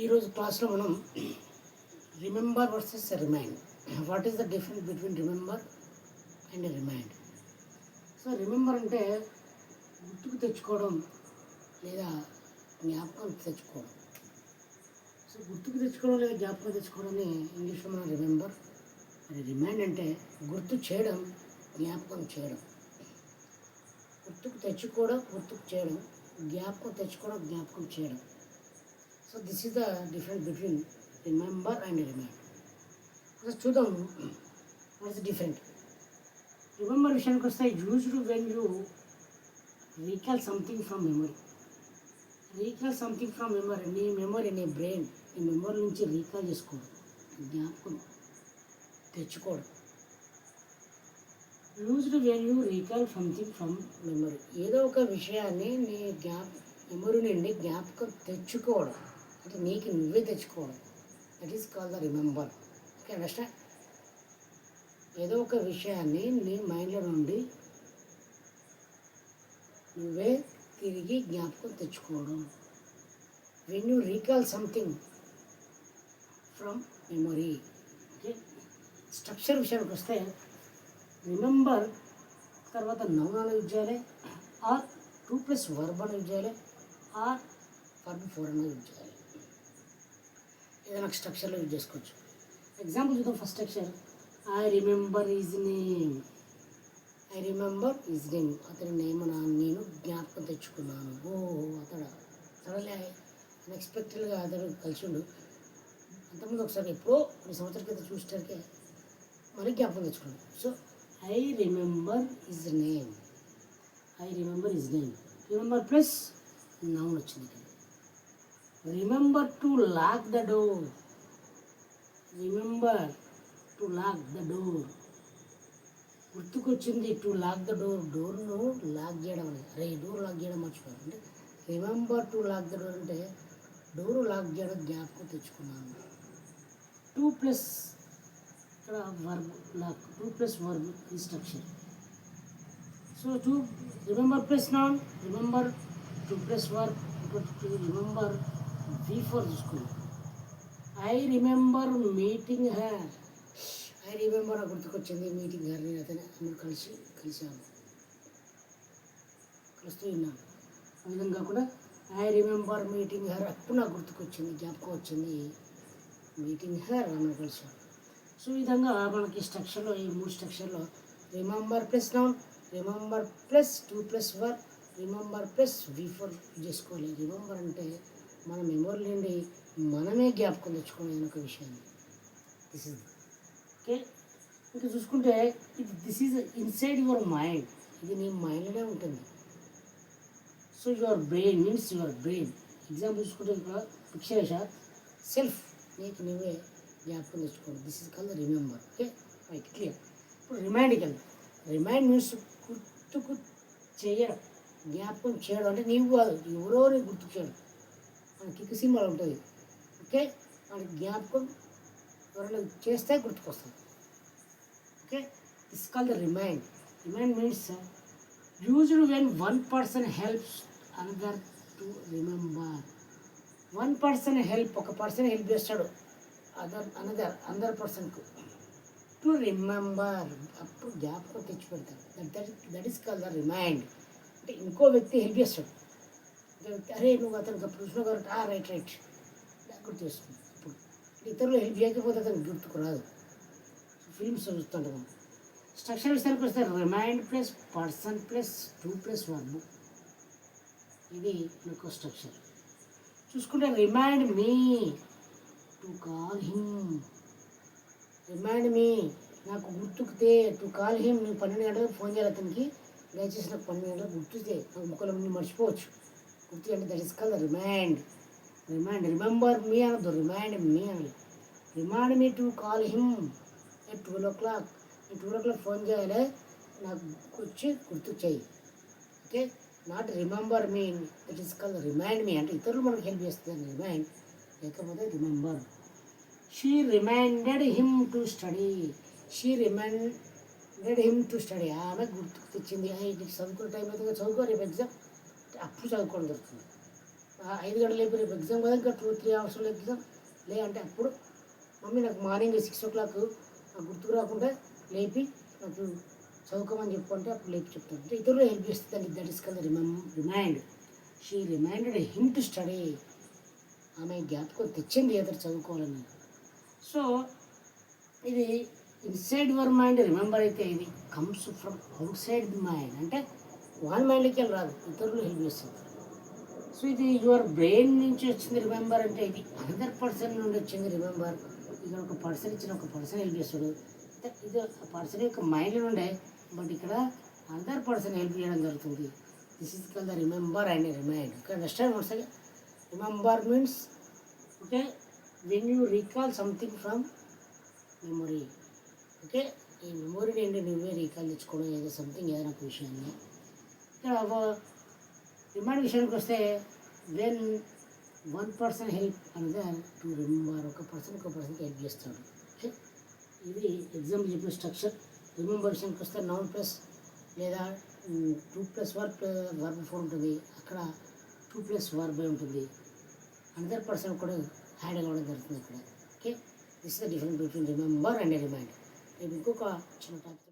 ఈరోజు క్లాస్లో మనం remember versus remind. What is the difference between remember and remind? So remember అంటే గుర్తుకు తెచ్చుకోవడం లేదా జ్ఞాపకం తెచ్చుకోవడం. సో గుర్తుకు తెచ్చుకోవడం లేదా జ్ఞాపకం తెచ్చుకోవడాన్ని ఇంగ్లీష్లో మనం రిమెంబర్. మరి రిమైండ్ అంటే గుర్తు చేయడం, జ్ఞాపకం చేయడం. గుర్తుకు తెచ్చుకోవడం, గుర్తుకు చేయడం, జ్ఞాపకం తెచ్చుకోవడం, జ్ఞాపకం చేయడం. So this is the difference between remember and remind. ఒకసారి చూద్దాం వాట్ ఇస్ డిఫరెంట్. రిమెంబర్ విషయానికి వస్తే used when you recall something from memory. Recall something from memory, నీ మెమరీ, నీ బ్రెయిన్, నీ మెమరీ నుంచి రీకాల్ చేసుకోవడం, జ్ఞాపకం తెచ్చుకోవడం. Used when you recall something from memory, ఏదో ఒక విషయాన్ని నీ మెమరీ నుండి జ్ఞాపకం తెచ్చుకోవడం, అంటే నీకు నువ్వే తెచ్చుకోవడం. That is call the remember. Okay, understand? ఏదో ఒక విషయాన్ని నీ మైండ్లో నుండి నువ్వే తిరిగి జ్ఞాపకం తెచ్చుకోవడం. When you recall something from memory. Okay, structure విషయానికి వస్తే రిమెంబర్ తర్వాత నౌన్ అని యూజ్ చేయాలి, ఆర్ 2+ వర్బ్ అని యూజ్ చేయాలి, ఆర్ వర్బ్ 4 అని యూజ్ చేయాలి. ఏదైనా స్ట్రక్చర్లో యూజ్ చేసుకోవచ్చు. ఎగ్జాంపుల్ చూద్దాం. First structure, I remember is name. I remember is name, అతని నేమ్ నేను జ్ఞాపకం తెచ్చుకున్నాను. ఓ అతడు సడన్లీ అన్ఎక్స్పెక్టెడ్గా అతడు కలిసిండు. అంతకుముందు ఒకసారి ఎప్పుడో కొన్ని సంవత్సరాల క్రితం చూసేసరికి మళ్ళీ జ్ఞాపకం తెచ్చుకున్నాను. So I remember is name. I remember is name. Remember plus noun వచ్చింది ఇక్కడ. Remember to lock the door. Remember to lock the door, గుర్తుకొచ్చింది టు లాక్ ద డోర్, డోర్ను లాక్ చేయడం అనేది. అరే డోర్ లాక్ చేయడం మర్చిపోయాను అంటే remember to lock the door అంటే డోరు లాక్ చేయడం జ్ఞాపకం తెచ్చుకున్నాను. 2+ ఇక్కడ వర్బ్ లాక్, 2+ వర్బ్ ఈ structure. So remember plus noun, remember 2+ verb, remember V4 చూసుకున్నాం. I remember meeting her. I remember గుర్తుకొచ్చింది మీటింగ్ హర్, నేను అతను కలిసాను, కలుస్తూ ఉన్నాను. ఆ విధంగా కూడా ఐ రిమెంబర్ మీటింగ్ హర్, అప్పుడు నాకు గుర్తుకొచ్చింది, జ్ఞాపకం వచ్చింది మీటింగ్ హర్, ఆమె కలిసాను. సో ఈ విధంగా మనకి స్ట్రక్చర్లో, ఈ 3 స్ట్రక్చర్లో remember plus noun, remember plus 2+ verb, remember plus V4 చేసుకోవాలి. రిమెంబర్ అంటే మన మెమొరీ నుండి మనమే జ్ఞాపకం తెచ్చుకునే ఒక విషయాన్ని. This is okay. ఇంకా చూసుకుంటే this is inside your mind, ఇది నీ మైండ్లోనే ఉంటుంది. So your brain means your brain. Example చూసుకుంటే ఇక్కడ పిక్చర్ వేసా, సెల్ఫ్, నీకు నువ్వే జ్ఞాపకం తెచ్చుకోండి. This is call the remember. Okay, right, clear. ఇప్పుడు రిమైండ్కి వెళ్దాం. రిమైండ్ మీన్స్ గుర్తుకు చేయడం, జ్ఞాపకం చేయడం. అంటే నీవు కాదు, ఎవరో నీకు గుర్తుకు చేయడం. మనకి కిక్ సింబల్ ఉంటుంది. ఓకే, మనకి జ్ఞాపకం ఎవరైనా చేస్తే గుర్తుకొస్తుంది. Okay, this call the remind. Remind means used when one person helps another to remember. One person help, ఒక పర్సన్ హెల్ప్ చేస్తాడు అందర్ పర్సన్కు టు రిమెంబర్, అప్పుడు జ్ఞాపకం తెచ్చి పెడతాడు. That is call the remind. అంటే ఇంకో వ్యక్తి హెల్ప్ చేస్తాడు, అరే నువ్వు అతనికి అప్పుడు చూసినావు కాబట్టి రైట్ రైట్ గుర్తు చేస్తుంది. ఇప్పుడు ఇతరులు హెల్ప్ చేయకపోతే అతనికి గుర్తుకు రాదు. ఫిల్మ్స్ చూస్తుంటాం. స్ట్రక్చర్ విషయానికి వస్తే remind plus person plus 2+ verb, ఇది ఇంకో స్ట్రక్చర్. చూసుకుంటే remind me to call him. Remind me, నాకు గుర్తుకుతే, టు కాల్ హిమ్, నేను 12 గంటలకు ఫోన్ చేయాలి అతనికి, దయచేసి నాకు 12 గంటలకు గుర్తుతే, నాకు ముక్కలు ముందు మర్చిపోవచ్చు, గుర్తు అంటే that is call the remind. Remember me అనద్దు, రిమైండ్ మీ అని. Remind me to call him at 12 o'clock. నేను 12 o'clock ఫోన్ చేయాలి, నాకు వచ్చి గుర్తు చేయి. Okay, not remember me, that is call remind me. అంటే ఇతరులు మనకు హెల్ప్ చేస్తుంది రిమైండ్, లేకపోతే remember. She reminded him to study. She reminded him to study, ఆమె గుర్తుకు తెచ్చింది. నీకు చదువుకునే టైం అయితే చదువుకో, రేపు ఎగ్జామ్, అప్పుడు చదువుకోవడం జరుగుతుంది. 5 గంటలు లేపి రేపు ఎగ్జామ్ కదా ఇంకా 2-3 అవర్స్లో ఎగ్జామ్ లే అంటే అప్పుడు మమ్మీ నాకు మార్నింగ్ 6 o'clock నాకు గుర్తుకు రాకుండా లేపి నాకు చదువుకోమని చెప్పు అంటే అప్పుడు లేపి చెప్తాను. అంటే ఇతరులు హెల్ప్ చేస్తుంది. That is called remind. She reminded him to study. ఆమె జ్ఞాపకం తెచ్చింది అతను చదువుకోవాలని. సో ఇది ఇన్సైడ్ యువర్ మైండ్ రిమెంబర్ అయితే ఇది comes from out side the mind. అంటే వాళ్ళ మైండ్కి వెళ్ళి రాదు, ఇతరులు హెల్ప్ చేస్తుంది. సో ఇది యువర్ బ్రెయిన్ నుంచి వచ్చింది రిమెంబర్ అంటే ఇది అనదర్ పర్సన్ నుండి వచ్చింది రిమెంబర్. ఇక్కడ ఒక పర్సన్ ఇచ్చిన ఒక పర్సన్ హెల్ప్ చేస్తాడు. ఇది ఆ పర్సన్ యొక్క మైండ్ నుండే, బట్ ఇక్కడ అనదర్ పర్సన్ హెల్ప్ చేయడం జరుగుతుంది. This is called the remember and remind. Okay, understand once again. Remember means okay when you recall something from memory. Okay, ఈ మెమొరీని ఏంటి నువ్వే రీకాల్ తెచ్చుకోవడం ఏదో సంథింగ్ ఏదైనా ఒక విషయాన్ని. ఇక్కడ రిమైండ్ విషయానికి వస్తే when one person help another to remember. ఒక పర్సన్కి హెల్ప్ చేస్తాడు. ఓకే, ఇది ఎగ్జాంపుల్ చెప్పిన స్ట్రక్చర్. రిమెంబర్ విషయానికి వస్తే నౌన్ ప్లస్ లేదా 2+ వర్బ్ ఫోర్ ఉంటుంది. అక్కడ 2+ వర్బ్ ఉంటుంది. అనదర్ పర్సన్ కూడా యాడ్ అవ్వడం జరుగుతుంది అక్కడ. Okay, this is the difference between remember and remind. రేపు ఇంకొక చిన్న టాపిక్